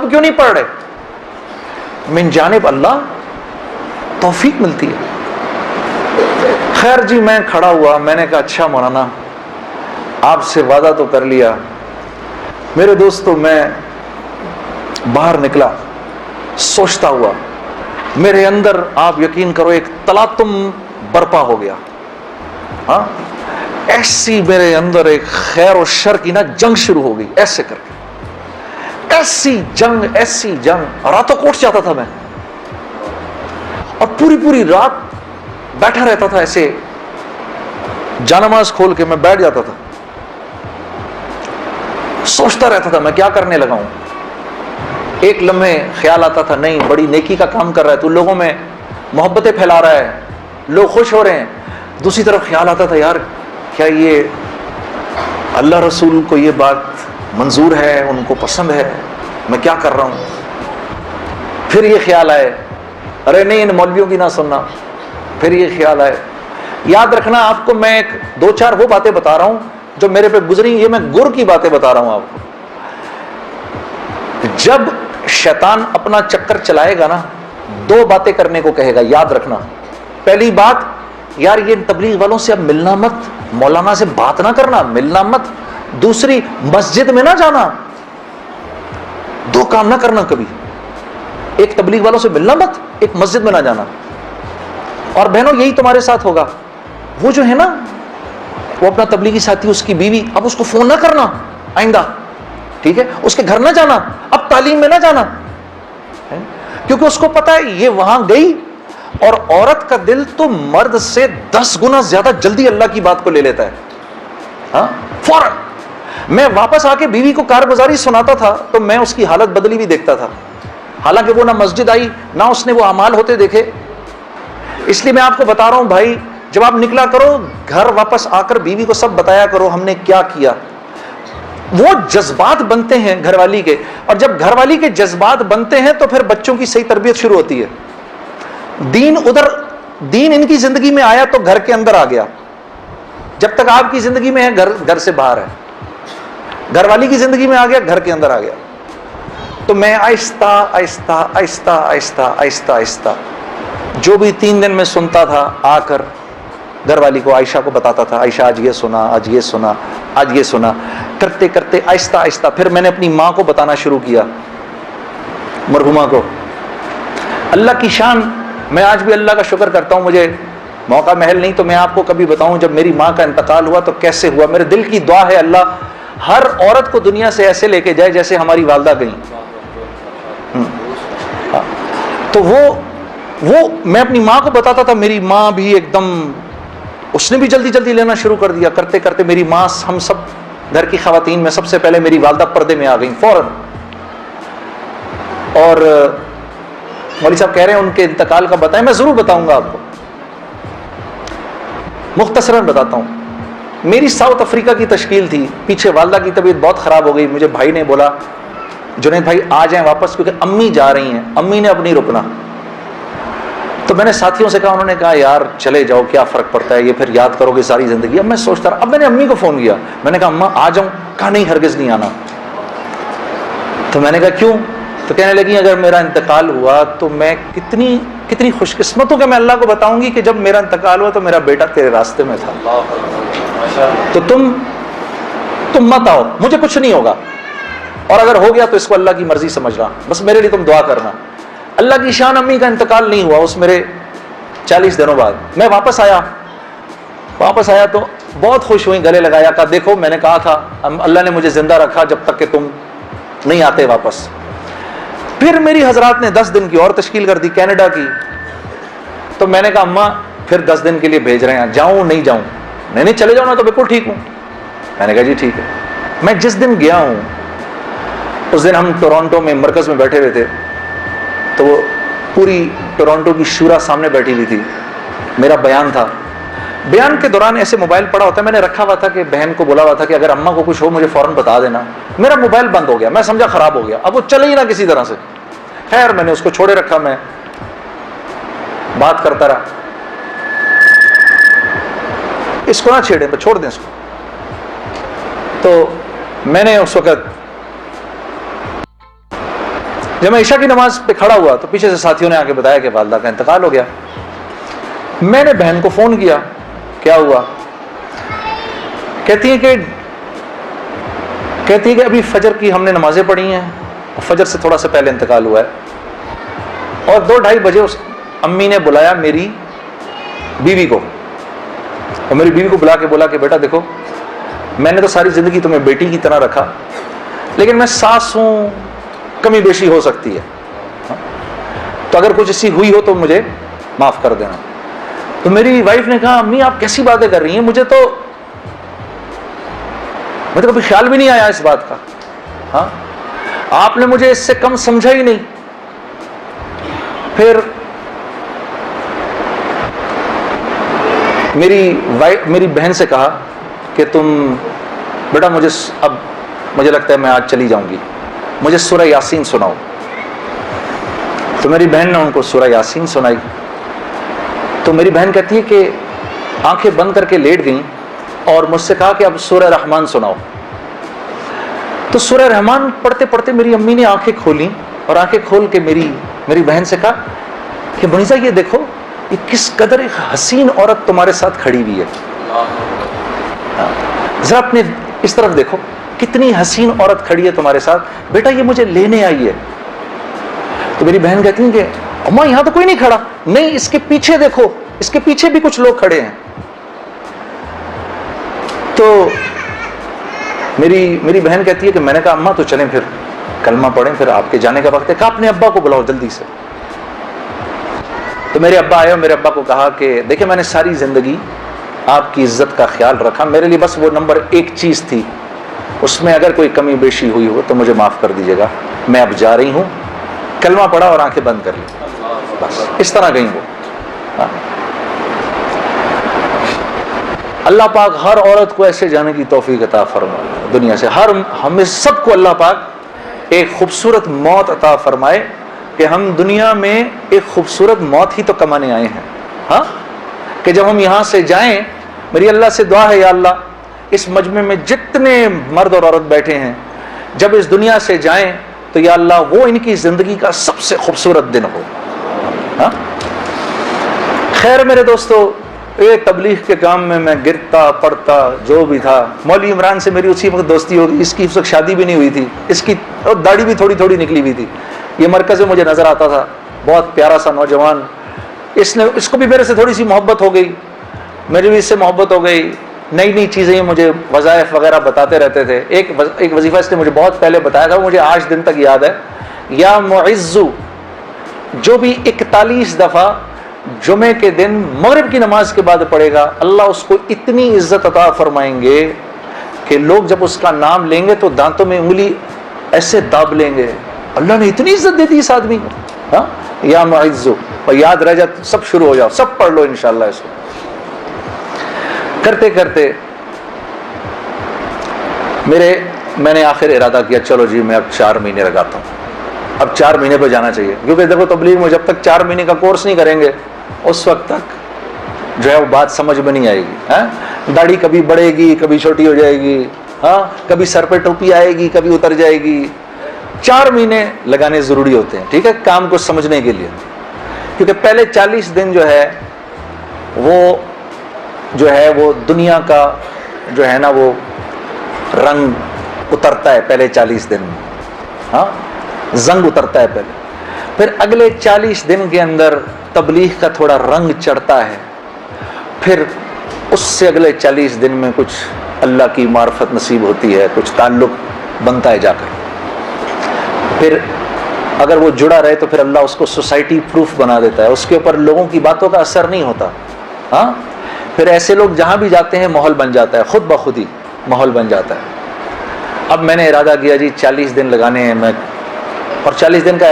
تب کیوں نہیں پڑھ رہے؟ من جانب اللہ توفیق ملتی ہے. خیر جی میں کھڑا ہوا, میں نے کہا اچھا مولانا آپ سے وعدہ تو کر لیا. میرے دوستو میں باہر نکلا سوچتا ہوا, میرے اندر آپ یقین کرو ایک تلاطم برپا ہو گیا. ہاں ایسی میرے اندر ایک خیر و شر کی نا جنگ شروع ہو گئی, ایسے کر کے ایسی جنگ راتوں کوٹ جاتا تھا میں, اور پوری رات بیٹھا رہتا تھا ایسے, جانماز کھول کے میں بیٹھ جاتا تھا, سوچتا رہتا تھا میں کیا کرنے لگا ہوں. ایک لمحے خیال آتا تھا نہیں بڑی نیکی کا کام کر رہا ہے تو, لوگوں میں محبتیں پھیلا رہا ہے, لوگ خوش ہو رہے ہیں. دوسری طرف خیال آتا تھا یار کیا یہ اللہ رسول کو یہ بات منظور ہے, ان کو پسند ہے, میں کیا کر رہا ہوں. پھر یہ خیال آئے ارے نہیں ان مولویوں کی نہ سننا. پھر یہ خیال آئے, یاد رکھنا آپ کو میں ایک دو چار وہ باتیں بتا رہا ہوں جو میرے پہ گزری, یہ میں گر کی باتیں بتا رہا ہوں آپ کو. جب شیطان اپنا چکر چلائے گا نا, دو باتیں کرنے کو کہے گا, یاد رکھنا. پہلی بات یار یہ تبلیغ والوں سے اب ملنا مت, مولانا سے بات نہ کرنا, ملنا مت. دوسری مسجد میں نہ جانا. دو کام نہ کرنا کبھی, ایک تبلیغ والوں سے ملنا مت, ایک مسجد میں نہ جانا. اور بہنوں یہی تمہارے ساتھ ہوگا. وہ جو ہے نا وہ اپنا تبلیغی ساتھی, اس کی بیوی, اب اس کو فون نہ کرنا آئندہ, ٹھیک ہے, اس کے گھر نہ جانا, اب تعلیم میں نہ جانا, کیونکہ اس کو پتا ہے یہ وہاں گئی اور عورت کا دل تو مرد سے 10 گنا زیادہ جلدی اللہ کی بات کو لے لیتا ہے. ہاں فوراً. میں واپس آ کے بیوی کو کارگزاری سناتا تھا تو میں اس کی حالت بدلی بھی دیکھتا تھا, حالانکہ وہ نہ مسجد آئی نہ اس نے وہ اعمال ہوتے دیکھے. اس لیے میں آپ کو بتا رہا ہوں بھائی, جب آپ نکلا کرو گھر واپس آ کر بیوی کو سب بتایا کرو ہم نے کیا کیا. وہ جذبات بنتے ہیں گھر والی کے, اور جب گھر والی کے جذبات بنتے ہیں تو پھر بچوں کی صحیح تربیت شروع ہوتی ہے. دین ان کی زندگی میں آیا تو گھر کے اندر آ گیا, جب تک آپ کی زندگی میں ہے گھر سے باہر ہے. گھر والی کی زندگی میں آ گیا, گھر کے اندر آ گیا. تو میں آہستہ جو بھی 3 دن میں سنتا تھا آ کر گھر والی کو, عائشہ کو بتاتا تھا, عائشہ آج یہ سنا, آج یہ سنا, آج یہ سنا. کرتے کرتے آہستہ پھر میں نے اپنی ماں کو بتانا شروع کیا, مرحومہ کو. اللہ کی شان, میں آج بھی اللہ کا شکر کرتا ہوں, مجھے موقع محل نہیں تو میں آپ کو کبھی بتاؤں جب میری ماں کا انتقال ہوا تو کیسے ہوا. میرے دل کی دعا ہے اللہ ہر عورت کو دنیا سے ایسے لے کے جائے جیسے ہماری والدہ گئیں. تو وہ میں اپنی ماں کو بتاتا تھا, میری ماں بھی ایک دم, اس نے بھی جلدی لینا شروع کر دیا. کرتے کرتے میری ماں, ہم سب گھر کی خواتین میں سب سے پہلے میری والدہ پردے میں آ گئیں فوراً. اور مولوی صاحب کہہ رہے ہیں ان کے انتقال کا بتائیں, میں ضرور بتاؤں گا آپ کو, مختصراً بتاتا ہوں. میری ساؤتھ افریقہ کی تشکیل تھی, پیچھے والدہ کی طبیعت بہت خراب ہو گئی. مجھے بھائی نے بولا جنید بھائی آ جائیں واپس, کیونکہ امی جا رہی ہیں, امی نے اب نہیں رکنا. تو میں نے ساتھیوں سے کہا, انہوں نے کہا یار چلے جاؤ کیا فرق پڑتا ہے, یہ پھر یاد کرو گے ساری زندگی. اب میں سوچتا رہا, اب میں نے امی کو فون کیا, میں نے کہا اماں آ جاؤں, کہا نہیں ہرگز نہیں آنا. تو میں نے کہا کیوں؟ تو کہنے لگی اگر میرا انتقال ہوا تو میں کتنی خوش قسمت ہوں کہ میں اللہ کو بتاؤں گی کہ جب میرا انتقال ہوا تو میرا بیٹا تیرے راستے میں تھا, تو تم مت آؤ, مجھے کچھ نہیں ہوگا, اور اگر ہو گیا تو اس کو اللہ کی مرضی سمجھنا, بس میرے لیے تم دعا کرنا. اللہ کی شان, امی کا انتقال نہیں ہوا. اس میرے 40 دنوں بعد میں واپس آیا تو بہت خوش ہوئی, گلے لگایا, کہا دیکھو میں نے کہا تھا اللہ نے مجھے زندہ رکھا جب تک کہ تم نہیں آتے واپس. پھر میری حضرات نے 10 دن کی اور تشکیل کر دی کینیڈا کی. تو میں نے کہا اماں پھر 10 دن کے لیے بھیج رہے ہیں, جاؤں نہیں جاؤں؟ نہیں چلے جاؤ نا, تو بالکل ٹھیک ہوں. میں نے کہا جی ٹھیک ہے. میں جس دن گیا ہوں اس دن ہم ٹورانٹو میں مرکز میں بیٹھے ہوئے تھے, تو وہ پوری ٹورانٹو کی شورا سامنے بیٹھی ہوئی تھی, میرا بیان تھا. بیان کے دوران ایسے موبائل پڑا ہوتا ہے, میں نے رکھا ہوا تھا کہ بہن کو بولا ہوا تھا کہ اگر اماں کو کچھ ہو مجھے فوراً بتا دینا. میرا موبائل بند ہو گیا, میں سمجھا خراب ہو گیا, اب وہ چلے ہی نہ کسی طرح سے. خیر میں نے اس کو چھوڑے رکھا, میں بات کرتا رہا. اس کو نہ چھیڑیں, تو چھوڑ دیں اس کو. تو میں نے اس وقت جب میں عشاء کی نماز پہ کھڑا ہوا تو پیچھے سے ساتھیوں نے آ کے بتایا کہ والدہ کا انتقال ہو گیا. میں نے بہن کو فون کیا, کیا ہوا؟ کہتی ہے کہ ابھی فجر کی ہم نے نمازیں پڑھی ہیں, فجر سے تھوڑا سا پہلے انتقال ہوا ہے, اور 2-2:30 بجے اس امی نے بلایا میری بیوی کو, اور میری بیوی کو بلا کے بولا کہ بیٹا دیکھو, میں نے تو ساری زندگی تمہیں بیٹی کی طرح رکھا, لیکن میں ساس ہوں, کمی بیشی ہو سکتی ہے, تو اگر کچھ ایسی ہوئی ہو تو مجھے معاف کر دینا. تو میری وائف نے کہا امی آپ کیسی باتیں کر رہی ہیں, مجھے تو کبھی خیال بھی نہیں آیا اس بات کا, ہاں آپ نے مجھے اس سے کم سمجھا ہی نہیں. پھر میری بہن سے کہا کہ تم بیٹا مجھے لگتا ہے میں آج چلی جاؤں گی, مجھے سورہ یاسین سناؤ. تو میری بہن نے ان کو سورہ یاسین سنائی. تو میری بہن کہتی ہے کہ آنکھیں بند کر کے لیٹ گئیں اور مجھ سے کہا کہ اب سورہ رحمان سناؤ. تو سورہ رحمان پڑھتے پڑھتے میری امی نے آنکھیں کھولیں, اور آنکھیں کھول کے میری بہن سے کہا کہ منیزہ یہ دیکھو یہ کس قدر ایک حسین عورت تمہارے ساتھ کھڑی ہوئی ہے, ذرا اپنے اس طرف دیکھو کتنی حسین عورت کھڑی ہے تمہارے ساتھ, بیٹا یہ مجھے لینے آئی ہے. تو میری بہن کہتی ہیں کہ اماں یہاں تو کوئی نہیں کھڑا. نہیں, اس کے پیچھے دیکھو, اس کے پیچھے بھی کچھ لوگ کھڑے ہیں. تو میری بہن کہتی ہے کہ میں نے کہا اماں تو چلیں پھر کلمہ پڑھیں, پھر آپ کے جانے کا وقت ہے. کہا اپنے ابا کو بلاؤ جلدی سے. تو میرے ابا آئے اور میرے ابا کو کہا کہ دیکھیں میں نے ساری زندگی آپ کی عزت کا خیال رکھا, میرے لیے بس وہ نمبر 1 چیز تھی, اس میں اگر کوئی کمی بیشی ہوئی ہو تو مجھے معاف کر دیجیے گا, میں اب جا رہی ہوں. کلمہ پڑھا اور آنکھیں بند کر لی, بس اس طرح گئی وہ. اللہ پاک ہر عورت کو ایسے جانے کی توفیق عطا فرمائے دنیا سے. ہمیں سب کو اللہ پاک ایک خوبصورت موت عطا فرمائے کہ ہم دنیا میں ایک خوبصورت موت ہی تو کمانے آئے ہیں, ہاں کہ جب ہم یہاں سے جائیں, میری اللہ سے دعا ہے یا اللہ اس مجمع میں جتنے مرد اور عورت بیٹھے ہیں جب اس دنیا سے جائیں تو یا اللہ وہ ان کی زندگی کا سب سے خوبصورت دن ہو. ہاں خیر میرے دوستو, ایک تبلیغ کے کام میں گرتا پڑتا جو بھی تھا. مولوی عمران سے میری اسی وقت دوستی ہوگی, اس کی اس وقت شادی بھی نہیں ہوئی تھی, اس کی داڑھی بھی تھوڑی تھوڑی نکلی ہوئی تھی. یہ مرکز میں مجھے نظر آتا تھا, بہت پیارا سا نوجوان. اس کو بھی میرے سے تھوڑی سی محبت ہو گئی, میری بھی اس سے محبت ہو گئی. نئی نئی چیزیں مجھے وظائف وغیرہ بتاتے رہتے تھے. ایک وظیفہ اس نے مجھے بہت پہلے بتایا تھا, مجھے آج دن تک یاد ہے. یا معزو, جو بھی 41 دفعہ جمعے کے دن مغرب کی نماز کے بعد پڑھے گا, اللہ اس کو اتنی عزت عطا فرمائیں گے کہ لوگ جب اس کا نام لیں گے تو دانتوں میں انگلی ایسے داب لیں گے. اللہ نے اتنی عزت دی تھی اس آدمی کو. ہاں یا معزو, اور یاد رہ جائے سب شروع ہو جاؤ, سب پڑھ لو انشاءاللہ. اس کو کرتے کرتے میں نے آخر ارادہ کیا چلو جی میں اب 4 مہینے لگاتا ہوں. اب 4 مہینے پہ جانا چاہیے, کیونکہ دیکھو تبلیغ میں جب تک 4 مہینے کا کورس نہیں کریں گے اس وقت تک جو ہے وہ بات سمجھ میں نہیں آئے گی. داڑھی کبھی بڑھے گی, کبھی چھوٹی ہو جائے گی, ہاں کبھی سر پہ ٹوپی آئے گی, کبھی اتر جائے گی. 4 مہینے لگانے ضروری ہوتے ہیں, ٹھیک ہے, کام کو سمجھنے کے لیے. کیونکہ پہلے 40 دن جو ہے وہ دنیا کا جو ہے نا وہ رنگ اترتا ہے پہلے 40 دن میں. ہاں زنگ اترتا ہے پہلے, پھر اگلے 40 دن کے اندر تبلیغ کا تھوڑا رنگ چڑھتا ہے, پھر اس سے اگلے 40 دن میں کچھ اللہ کی معرفت نصیب ہوتی ہے, کچھ تعلق بنتا ہے جا کر. پھر اگر وہ جڑا رہے تو پھر اللہ اس کو سوسائٹی پروف بنا دیتا ہے, اس کے اوپر لوگوں کی باتوں کا اثر نہیں ہوتا. ہاں پھر ایسے لوگ جہاں بھی جاتے ہیں ماحول بن جاتا ہے, خود بخود ہی ماحول بن جاتا ہے. اب میں نے ارادہ کیا جی 40 دن لگانے ہیں, میں اور 40 دن کا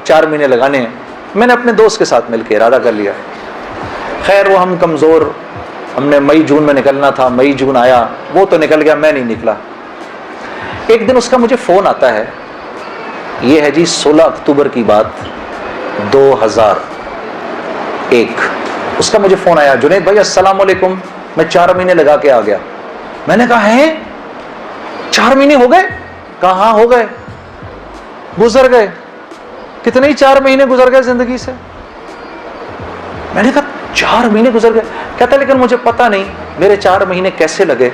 4 مہینے لگانے ہیں. میں نے اپنے دوست کے ساتھ مل کے ارادہ کر لیا. خیر وہ ہم کمزور, ہم نے مئی جون میں نکلنا تھا, مئی جون آیا, وہ تو نکل گیا, میں نہیں نکلا. ایک دن اس کا مجھے فون آتا ہے, یہ ہے جی 16 اکتوبر کی بات 2001. اس کا مجھے فون آیا, جنید بھائی السلام علیکم, میں 4 مہینے لگا کے آ گیا. میں نے کہا ہیں 4 مہینے ہو گئے؟ کہا ہاں ہو گئے, گزر گئے. کتنے ہی 4 مہینے گزر گئے زندگی سے. میں نے کہا 4 مہینے گزر گئے. کہتا لیکن مجھے پتا نہیں میرے 4 مہینے کیسے لگے,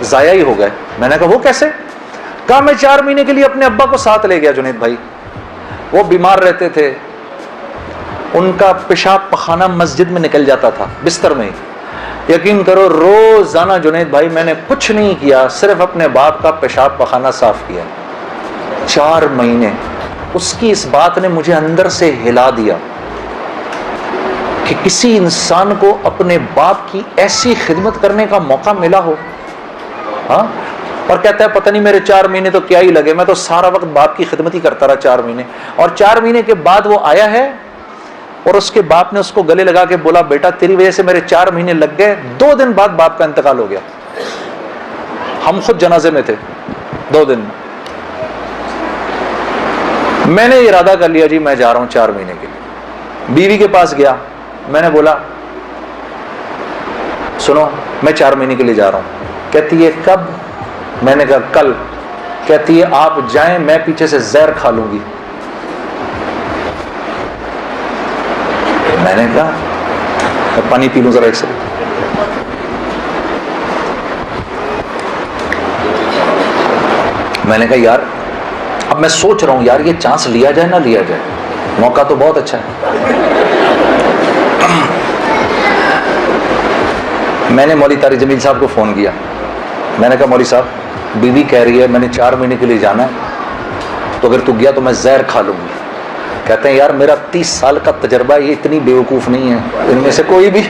ضائع ہی ہو گئے. میں نے کہا وہ کیسے؟ کہا میں 4 مہینے کے لیے اپنے ابا کو ساتھ لے گیا جنید بھائی, وہ بیمار رہتے تھے, ان کا پیشاب پخانہ مسجد میں نکل جاتا تھا بستر میں. یقین کرو روزانہ جنید بھائی میں نے کچھ نہیں کیا, صرف اپنے باپ کا پیشاب پخانہ صاف کیا. 4 مہینے. اس کی اس بات نے مجھے اندر سے ہلا دیا کہ کسی انسان کو اپنے باپ کی ایسی خدمت کرنے کا موقع ملا ہو. ہاں, اور کہتا ہے پتہ نہیں میرے 4 مہینے تو کیا ہی لگے, میں تو سارا وقت باپ کی خدمت ہی کرتا رہا 4 مہینے. اور 4 مہینے کے بعد وہ آیا ہے اور اس کے باپ نے اس کو گلے لگا کے بولا بیٹا تیری وجہ سے میرے 4 مہینے لگ گئے. 2 دن بعد باپ کا انتقال ہو گیا. ہم خود جنازے میں تھے 2 دن. میں نے ارادہ کر لیا جی میں جا رہا ہوں 4 مہینے کے لیے. بیوی کے پاس گیا, میں نے بولا سنو میں 4 مہینے کے لیے جا رہا ہوں. کہتی ہے کب؟ میں نے کہا کل. کہتی ہے آپ جائیں میں پیچھے سے زہر کھا لوں گی. میں نے کہا میں پانی پی لوں ذرا ایک سے. میں نے کہا یار اب میں سوچ رہا ہوں یار یہ چانس لیا جائے نہ لیا جائے, موقع تو بہت اچھا ہے. میں نے مولوی طارق جمیل صاحب کو فون کیا. میں نے کہا مولوی صاحب بیوی کہہ رہی ہے میں نے 4 مہینے کے لیے جانا ہے, تو اگر تو گیا تو میں زہر کھا لوں گی. کہتے ہیں یار میرا 30 سال کا تجربہ, یہ اتنی بیوقوف نہیں ہے ان میں سے کوئی بھی.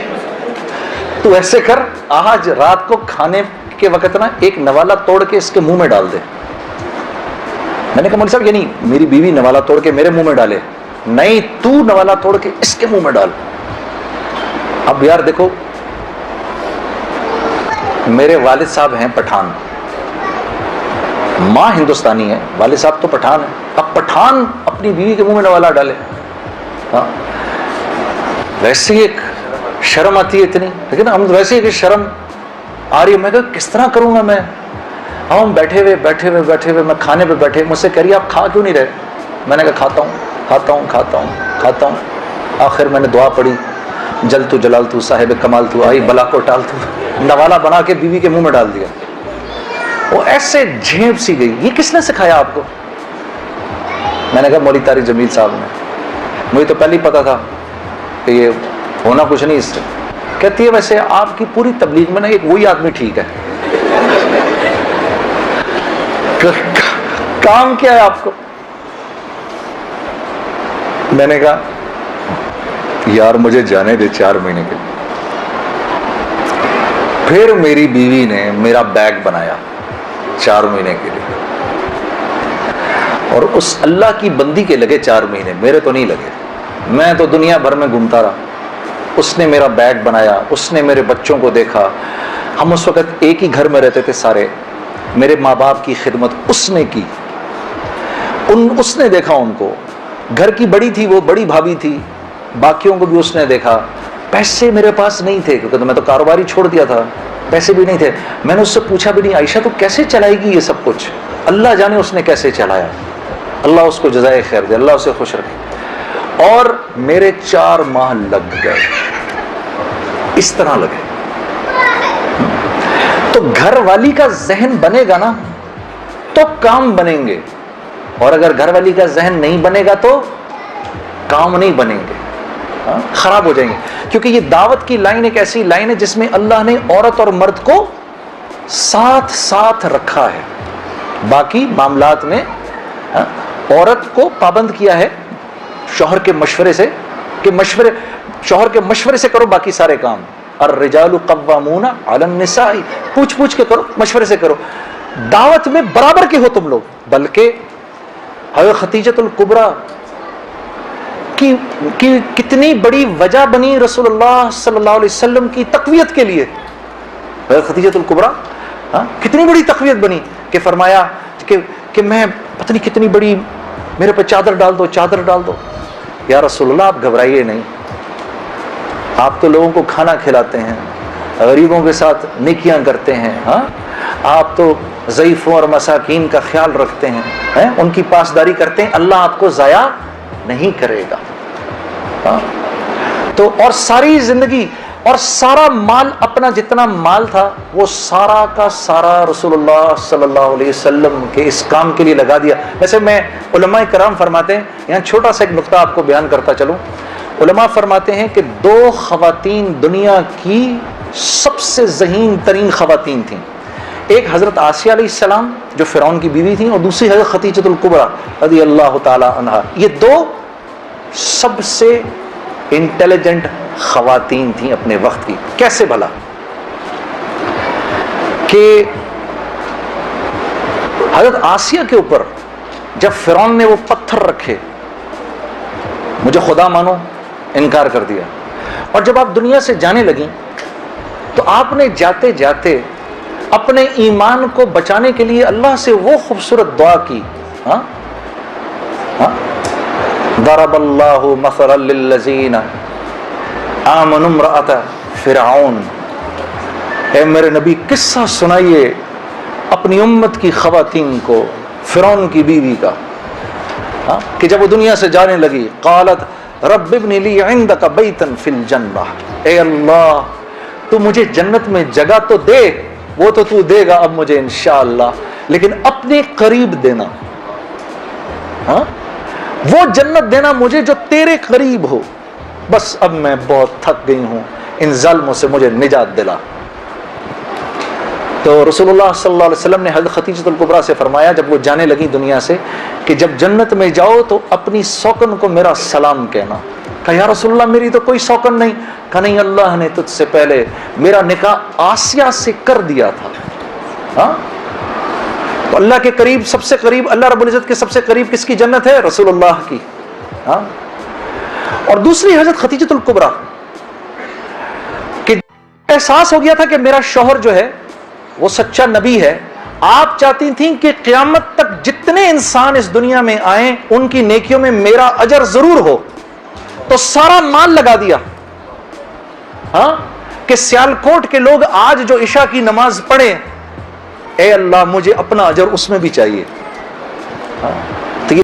تو ایسے کر آج رات کو کھانے کے وقت نا ایک نوالا توڑ کے اس کے منہ میں ڈال دے. میں نے کہا مولوی صاحب یہ نہیں میری بیوی نوالا توڑ کے میرے منہ میں ڈالے, نہیں تو نوالا توڑ کے اس کے منہ میں ڈال. اب یار دیکھو میرے والد صاحب ہیں پٹھان, ماں ہندوستانی ہے, والد صاحب تو پٹھان ہے. اب پٹھان اپنی بیوی کے منہ میں نوالا ڈالے, ہاں ویسے ہی ایک شرم آتی ہے اتنی, لیکن ہم ویسے ہی شرم آ رہی ہے. میں کہا کس طرح کروں گا میں؟ ہم بیٹھے ہوئے میں کھانے پہ بیٹھے, مجھ سے کہہ رہی آپ کھا کیوں نہیں رہے؟ میں نے کہا کھاتا ہوں. آخر میں نے دعا پڑھی جل تو جلال تو صاحب کمال تو آئی بلا کو ٹال تو, نوالا بنا کے بیوی کے منہ میں ڈال دیا. وہ ایسے جھیپ سی گئی. یہ کس نے سکھایا آپ کو؟ میں نے کہا مولوی طارق جمیل صاحب نے. مجھے تو پہلے ہی پتا تھا کہ یہ ہونا کچھ نہیں اس سے. کہتی ہے ویسے آپ کی پوری تبلیغ میں نا ایک وہی آدمی ٹھیک ہے. کام کیا ہے آپ کو؟ میں نے کہا یار مجھے جانے دے 4 مہینے کے. پھر میری بیوی نے میرا بیگ بنایا 4 مہینے کے لیے, اور اس اللہ کی بندی کے لگے 4 مہینے, میرے تو نہیں لگے. میں تو دنیا بھر میں گھومتا رہا. اس نے میرا بیگ بنایا, اس نے میرے بچوں کو دیکھا. ہم اس وقت ایک ہی گھر میں رہتے تھے سارے. میرے ماں باپ کی خدمت اس نے کی, اس نے دیکھا ان کو. گھر کی بڑی تھی وہ, بڑی بھابھی تھی, باقیوں کو بھی اس نے دیکھا. پیسے میرے پاس نہیں تھے کیونکہ میں تو کاروبار ہی چھوڑ دیا تھا, پیسے بھی نہیں تھے. میں نے اس سے پوچھا بھی نہیں عائشہ تو کیسے چلائے گی یہ سب کچھ؟ اللہ جانے اس نے کیسے چلایا. اللہ اس کو جزائے خیر دے, اللہ اسے خوش رکھے. اور میرے 4 ماہ لگ گئے, اس طرح لگے. تو گھر والی کا ذہن بنے گا نا تو کام بنیں گے, اور اگر گھر والی کا ذہن نہیں بنے گا تو کام نہیں بنیں گے, خراب ہو جائیں گے. کیونکہ یہ دعوت کی لائن ایک ایسی لائن ہے جس میں اللہ نے عورت اور مرد کو ساتھ ساتھ رکھا ہے. باقی معاملات میں عورت کو پابند کیا ہے شوہر کے مشورے سے, کہ شوہر کے مشورے سے کرو باقی سارے کام. الرجال قوامون علی النساء, پوچھ کے کرو, مشورے سے کرو. دعوت میں برابر کے ہو تم لوگ. بلکہ حضرت خدیجۃ الکبریٰ کی کتنی بڑی وجہ بنی رسول اللہ صلی اللہ علیہ وسلم کی تقویت کے لیے. حضرت خدیجۃ الکبریٰ کتنی بڑی تقویت بنی کہ فرمایا کہ میں پتہ نہیں کتنی بڑی, میرے پہ چادر ڈال دو. یا رسول اللہ آپ گھبرائیے نہیں, آپ تو لوگوں کو کھانا کھلاتے ہیں, غریبوں کے ساتھ نیکیاں کرتے ہیں, ہاں آپ تو ضعیفوں اور مساکین کا خیال رکھتے ہیں, ان کی پاسداری کرتے ہیں, اللہ آپ کو ضائع نہیں کرے گا. تو اور ساری زندگی اور سارا مال، اپنا جتنا مال تھا وہ سارا کا سارا رسول اللہ صلی اللہ علیہ وسلم کے اس کام کے لیے لگا دیا. ویسے میں علماء کرام فرماتے ہیں، یہاں چھوٹا سا ایک نقطہ آپ کو بیان کرتا چلوں. علماء فرماتے ہیں کہ 2 خواتین دنیا کی سب سے ذہین ترین خواتین تھیں. ایک حضرت آسیہ علیہ السلام جو فرعون کی بیوی تھیں، اور دوسری حضرت خدیجہ الکبریٰ رضی اللہ تعالی عنہا. یہ 2 سب سے انٹیلیجنٹ خواتین تھیں اپنے وقت کی. کیسے بھلا؟ کہ حضرت آسیہ کے اوپر جب فرعون نے وہ پتھر رکھے، مجھے خدا مانو، انکار کر دیا. اور جب آپ دنیا سے جانے لگیں تو آپ نے جاتے جاتے اپنے ایمان کو بچانے کے لیے اللہ سے وہ خوبصورت دعا کی. ضرب اللہ مثلا للذین آمنوا امرأۃ فرعون. اے میرے نبی قصہ سنائیے اپنی امت کی خواتین کو فرعون کی بیوی کا، کہ جب وہ دنیا سے جانے لگی قالت رب ابن لی عندک بیتا فی الجنہ. اے اللہ تو مجھے جنت میں جگہ تو دے، وہ تو دے گا اب مجھے انشاءاللہ، لیکن اپنے قریب دینا. وہ جنت دینا مجھے جو تیرے قریب ہو. بس اب میں بہت تھک گئی ہوں، ان ظلموں سے مجھے نجات دلا. تو رسول اللہ صلی اللہ علیہ وسلم نے حضرت خدیجہ الکبریٰ سے فرمایا جب وہ جانے لگی دنیا سے کہ جب جنت میں جاؤ تو اپنی سوکن کو میرا سلام کہنا. کہا یا رسول اللہ میری تو کوئی سوکن نہیں. کہا نہیں، اللہ نے تجھ سے پہلے میرا نکاح آسیہ سے کر دیا تھا. تو اللہ کے قریب، سب سے قریب، اللہ رب العزت کے سب سے قریب کس کی جنت ہے؟ رسول اللہ کی. اور دوسری حضرت خدیجہ الکبریٰ کہ احساس ہو گیا تھا کہ میرا شوہر جو ہے وہ سچا نبی ہے. آپ چاہتی تھیں کہ قیامت تک جتنے انسان اس دنیا میں آئیں ان کی نیکیوں میں میرا اجر ضرور ہو. تو سارا مال لگا دیا کہ سیالکوٹ کے لوگ آج جو عشاء کی نماز پڑھیں، اے اللہ مجھے اپنا اجر اس میں بھی چاہیے.